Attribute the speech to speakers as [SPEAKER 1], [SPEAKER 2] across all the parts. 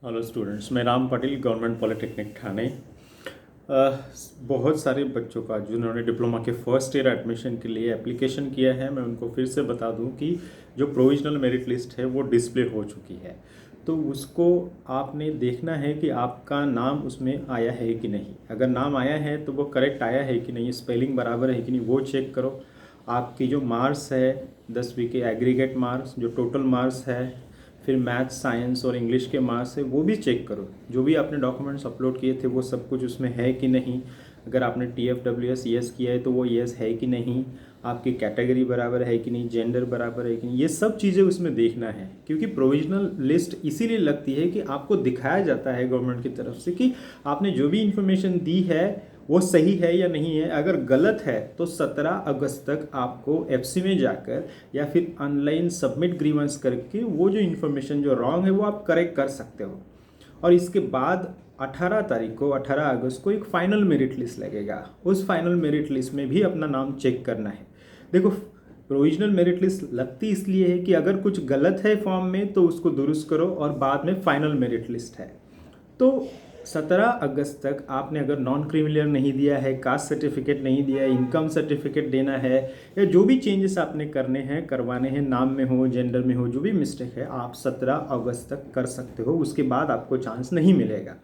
[SPEAKER 1] Hello students, मैं Ram Patil, government polytechnic Thane. बहुत सारे बच्चों का जिन्होंने डिप्लोमा के फर्स्ट ईयर एडमिशन के लिए एप्लीकेशन किया है, मैं उनको फिर से बता दूं कि जो प्रोविजनल मेरिट लिस्ट है वो डिस्प्ले हो चुकी है। तो उसको आपने देखना है कि आपका नाम उसमें आया है कि नहीं। अगर नाम आया है तो वो करेक्ट आया है कि नहीं, स्पेलिंग बराबर है कि नहीं, वो चेक करो। आपकी जो मार्क्स है 10वीं के एग्रीगेट मार्क्स, जो टोटल मार्क्स है, फिर मैथ्स, साइंस और इंग्लिश के मार्क्स है, वो भी चेक करो। जो भी आपने डॉक्यूमेंट्स अपलोड किए थे वो सब कुछ उसमें है कि नहीं। अगर आपने TFWS यस किया है तो वो यस है कि नहीं, आपकी कैटेगरी बराबर है कि नहीं, जेंडर बराबर है कि नहीं, ये सब चीज़ें उसमें देखना है। क्योंकि प्रोविजनल लिस्ट इसीलिए लगती है कि आपको दिखाया जाता है गवर्नमेंट की तरफ से कि आपने जो भी इंफॉर्मेशन दी है वो सही है या नहीं है। अगर गलत है तो 17 अगस्त तक आपको FC में जाकर या फिर ऑनलाइन सबमिट ग्रीवेंस करके वो जो इन्फॉर्मेशन जो रॉन्ग है वो आप करेक्ट कर सकते हो। और इसके बाद 18 तारीख को, 18 अगस्त को एक फाइनल मेरिट लिस्ट लगेगा। उस फाइनल मेरिट लिस्ट में भी अपना नाम चेक करना है। देखो, प्रोविजनल मेरिट लिस्ट लगती इसलिए है कि अगर कुछ गलत है फॉर्म में तो उसको दुरुस्त करो और बाद में फाइनल मेरिट लिस्ट है। तो 17 अगस्त तक आपने अगर नॉन क्रिमिनल नहीं दिया है, कास्ट सर्टिफिकेट नहीं दिया है, इनकम सर्टिफिकेट देना है, या जो भी चेंजेस आपने करने हैं, करवाने हैं, नाम में हो, जेंडर में हो, जो भी मिस्टेक है, आप 17 अगस्त तक कर सकते हो। उसके बाद आपको चांस नहीं मिलेगा।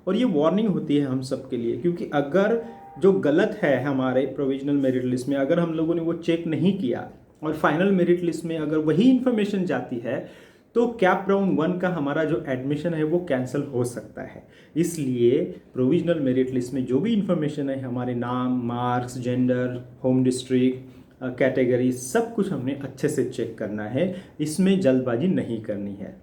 [SPEAKER 1] और ये वार्निंग होती है हम सब के लिए, क्योंकि अगर जो गलत है हमारे प्रोविजनल मेरिट लिस्ट में, अगर हम लोगों ने वो चेक नहीं किया और फाइनल मेरिट लिस्ट में अगर वही इंफॉर्मेशन जाती है तो कैप राउंड 1 का हमारा जो एडमिशन है वो कैंसिल हो सकता है। इसलिए प्रोविजनल मेरिट लिस्ट में जो भी इंफॉर्मेशन है, हमारे नाम, marks, gender, home district, category, सब कुछ हमने अच्छे से चेक करना है। इसमें जल्दबाजी नहीं करनी है।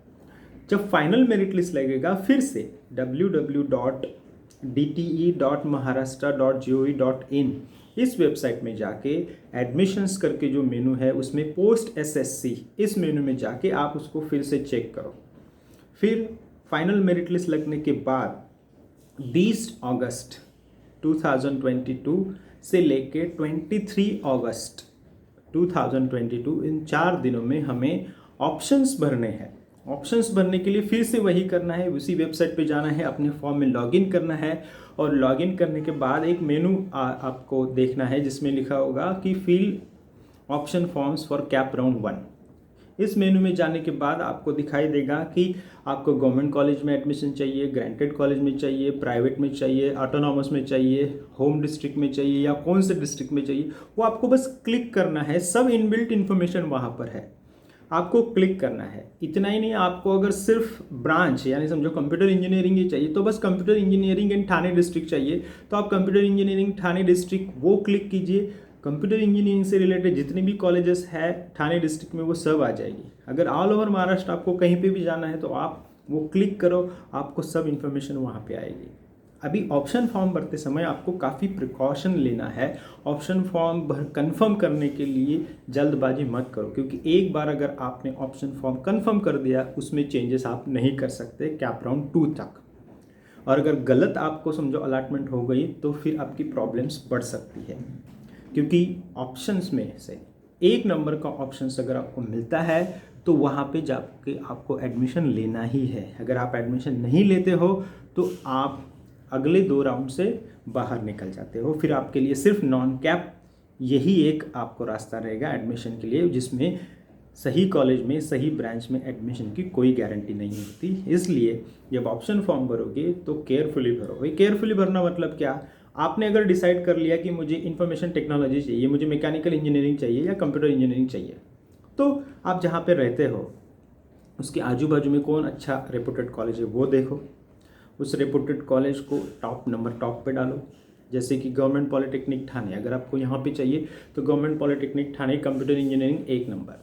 [SPEAKER 1] जब फाइनल मेरिट लिस्ट लगेगा, फिर से www.dte.maharashtra.gov.in इस वेबसाइट में जाके एडमिशन्स करके जो मेनू है उसमें पोस्ट SSC, इस मेनू में जाके आप उसको फिर से चेक करो। फिर फाइनल मेरिट लिस्ट लगने के बाद 20 अगस्त 2022 से लेके 23 अगस्त 2022, इन 4 दिनों में हमें ऑप्शंस भरने हैं। ऑप्शंस भरने के लिए फिर से वही करना है, उसी वेबसाइट पे जाना है, अपने फॉर्म में लॉगिन करना है। और लॉगिन करने के बाद एक मेनू आपको देखना है जिसमें लिखा होगा कि fill option forms for cap round 1। इस मेनू में जाने के बाद आपको दिखाई देगा कि आपको गवर्नमेंट कॉलेज में एडमिशन चाहिए, ग्रांटेड कॉलेज में चाहिए, प्राइवेट में चाहिए, ऑटोनॉमस में चाहिए, होम डिस्ट्रिक्ट में चाहिए या कौन से डिस्ट्रिक्ट में चाहिए। वो आपको बस क्लिक करना है, सब इनबिल्ट इन्फॉर्मेशन वहाँ पर है, आपको क्लिक करना है। इतना ही नहीं, आपको अगर सिर्फ ब्रांच यानी समझो कंप्यूटर इंजीनियरिंग ही चाहिए तो बस computer engineering in Thane district चाहिए तो आप कंप्यूटर इंजीनियरिंग ठाणे डिस्ट्रिक्ट वो क्लिक कीजिए। कंप्यूटर इंजीनियरिंग से रिलेटेड जितने भी कॉलेजेस है ठाणे डिस्ट्रिक्ट में वो सब आ जाएगी। अगर ऑल ओवर महाराष्ट्र आपको कहीं पे भी जाना है तो आप वो क्लिक करो, आपको सब इन्फॉर्मेशन वहाँ पे आएगी। अभी ऑप्शन फॉर्म भरते समय आपको काफ़ी प्रिकॉशन लेना है। ऑप्शन फॉर्म कंफर्म करने के लिए जल्दबाजी मत करो, क्योंकि एक बार अगर आपने ऑप्शन फॉर्म कंफर्म कर दिया उसमें चेंजेस आप नहीं कर सकते कैप राउंड 2 तक। और अगर गलत आपको समझो अलॉटमेंट हो गई तो फिर आपकी प्रॉब्लम्स बढ़ सकती है, क्योंकि ऑप्शंस में से 1 नंबर का ऑप्शंस अगर आपको मिलता है तो वहाँ पे जाके आपको एडमिशन लेना ही है। अगर आप एडमिशन नहीं लेते हो तो आप अगले 2 राउंड से बाहर निकल जाते हो। फिर आपके लिए सिर्फ नॉन कैप यही एक आपको रास्ता रहेगा एडमिशन के लिए, जिसमें सही कॉलेज में, सही ब्रांच में एडमिशन की कोई गारंटी नहीं होती। इसलिए जब ऑप्शन फॉर्म भरोगे तो केयरफुली भरो। भाई, केयरफुली भरना मतलब क्या? आपने अगर डिसाइड कर लिया कि मुझे इंफॉर्मेशन टेक्नोलॉजी चाहिए, मुझे मैकेनिकल इंजीनियरिंग चाहिए या कंप्यूटर इंजीनियरिंग चाहिए, तो आप जहाँ पे रहते हो उसके आजू बाजू में कौन अच्छा रेपुटेड कॉलेज है वो देखो, उस रेपुटेड कॉलेज को टॉप पे डालो। जैसे कि गवर्नमेंट पॉलिटेक्निक ठाणे, अगर आपको यहाँ पे चाहिए तो government polytechnic Thane computer engineering 1 number.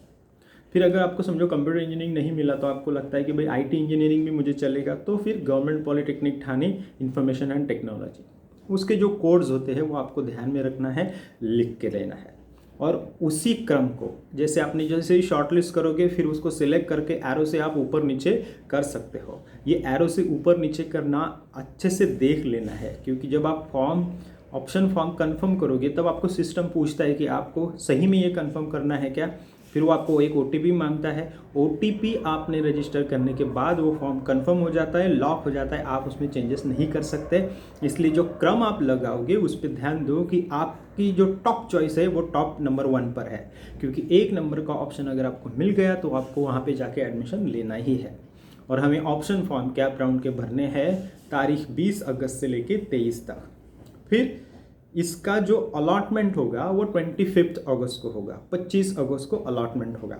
[SPEAKER 1] फिर अगर आपको समझो कंप्यूटर इंजीनियरिंग नहीं मिला तो आपको लगता है कि भाई IT इंजीनियरिंग भी मुझे चलेगा, तो फिर government polytechnic Thane information and technology, उसके जो कोड्स होते हैं वो आपको ध्यान में रखना है, लिख के लेना है। और उसी क्रम को जैसे ही शॉर्टलिस्ट करोगे फिर उसको सिलेक्ट करके एरो से आप ऊपर नीचे कर सकते हो। ये एरो से ऊपर नीचे करना अच्छे से देख लेना है, क्योंकि जब आप ऑप्शन फॉर्म कंफर्म करोगे तब आपको सिस्टम पूछता है कि आपको सही में ये कंफर्म करना है क्या फिर वो आपको एक OTP मांगता है। OTP आपने रजिस्टर करने के बाद वो फॉर्म कंफर्म हो जाता है, लॉक हो जाता है, आप उसमें चेंजेस नहीं कर सकते। इसलिए जो क्रम आप लगाओगे उस पर ध्यान दो कि आपकी जो टॉप चॉइस है वो टॉप नंबर 1 पर है, क्योंकि 1 नंबर का ऑप्शन अगर आपको मिल गया तो आपको वहाँ पे जाके एडमिशन लेना ही है। और हमें ऑप्शन फॉर्म कैप राउंड के भरने हैं तारीख 20 अगस्त से लेके 23 तक। फिर इसका जो अलॉटमेंट होगा वो 25 अगस्त को होगा, 25 अगस्त को अलॉटमेंट होगा।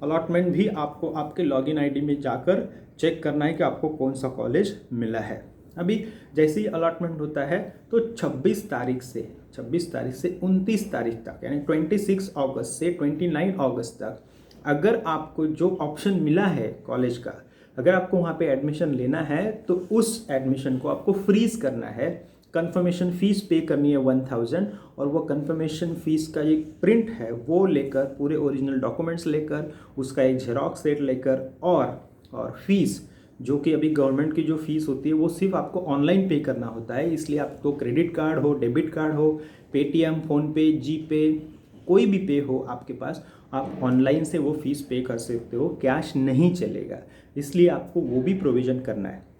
[SPEAKER 1] अलॉटमेंट भी आपको आपके लॉगिन आईडी में जाकर चेक करना है कि आपको कौन सा कॉलेज मिला है। अभी जैसे ही अलॉटमेंट होता है तो 26 तारीख से 29 तारीख तक, यानी 26 अगस्त से 29 अगस्त तक अगर आपको जो ऑप्शन मिला है कॉलेज का, अगर आपको वहाँ पे एडमिशन लेना है तो उस एडमिशन को आपको फ्रीज करना है। कंफर्मेशन फ़ीस पे करनी है 1000, और वो कंफर्मेशन फ़ीस का एक प्रिंट है वो लेकर, पूरे ओरिजिनल डॉक्यूमेंट्स लेकर, उसका एक जेरोक्स सेट लेकर, और फीस जो कि अभी गवर्नमेंट की जो फीस होती है वो सिर्फ आपको ऑनलाइन पे करना होता है। इसलिए आपको क्रेडिट कार्ड हो, डेबिट कार्ड हो, पेटीएम, फ़ोनपे, जीपे, कोई भी पे हो आपके पास, आप ऑनलाइन से वो फीस पे कर सकते हो, कैश नहीं चलेगा। इसलिए आपको वो भी प्रोविज़न करना है।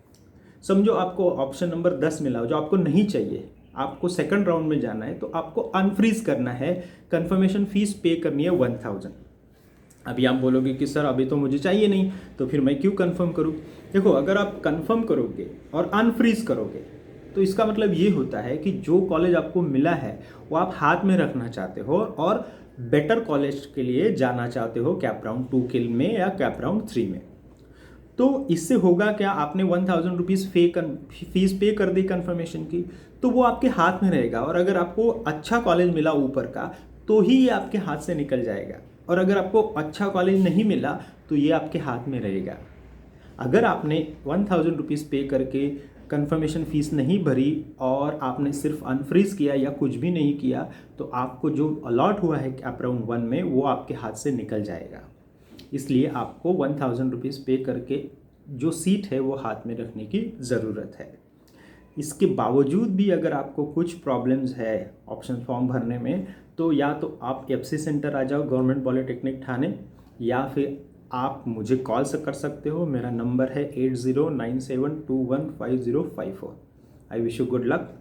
[SPEAKER 1] समझो आपको ऑप्शन नंबर 10 मिला जो आपको नहीं चाहिए, आपको सेकंड राउंड में जाना है, तो आपको अनफ्रीज करना है, कंफर्मेशन फ़ीस पे करनी है 1000। अभी आप बोलोगे कि सर अभी तो मुझे चाहिए नहीं, तो फिर मैं क्यों कंफर्म करूँ? देखो, अगर आप कंफर्म करोगे और अनफ्रीज करोगे तो इसका मतलब ये होता है कि जो कॉलेज आपको मिला है वो आप हाथ में रखना चाहते हो और बेटर कॉलेज के लिए जाना चाहते हो कैप राउंड 2 के में या कैप राउंड 3 में। तो इससे होगा क्या, आपने 1000 रुपीज़ फीस पे कर दी कंफर्मेशन की, तो वो आपके हाथ में रहेगा। और अगर आपको अच्छा कॉलेज मिला ऊपर का तो ही ये आपके हाथ से निकल जाएगा, और अगर आपको अच्छा कॉलेज नहीं मिला तो ये आपके हाथ में रहेगा। अगर आपने 1000 रुपीज़ पे करके कंफर्मेशन फ़ीस नहीं भरी और आपने सिर्फ अनफ्रीज किया या कुछ भी नहीं किया, तो आपको जो अलॉट हुआ है कैप राउंड 1 में वो आपके हाथ से निकल जाएगा। इसलिए आपको 1000 रुपीज़ पे करके जो सीट है वो हाथ में रखने की ज़रूरत है। इसके बावजूद भी अगर आपको कुछ प्रॉब्लम्स है ऑप्शन फॉर्म भरने में, तो या तो आप FC सेंटर आ जाओ, गवर्नमेंट पॉलिटेक्निक ठाणे, या फिर आप मुझे कॉल कर सकते हो। मेरा नंबर है 8097215054। I wish you good luck.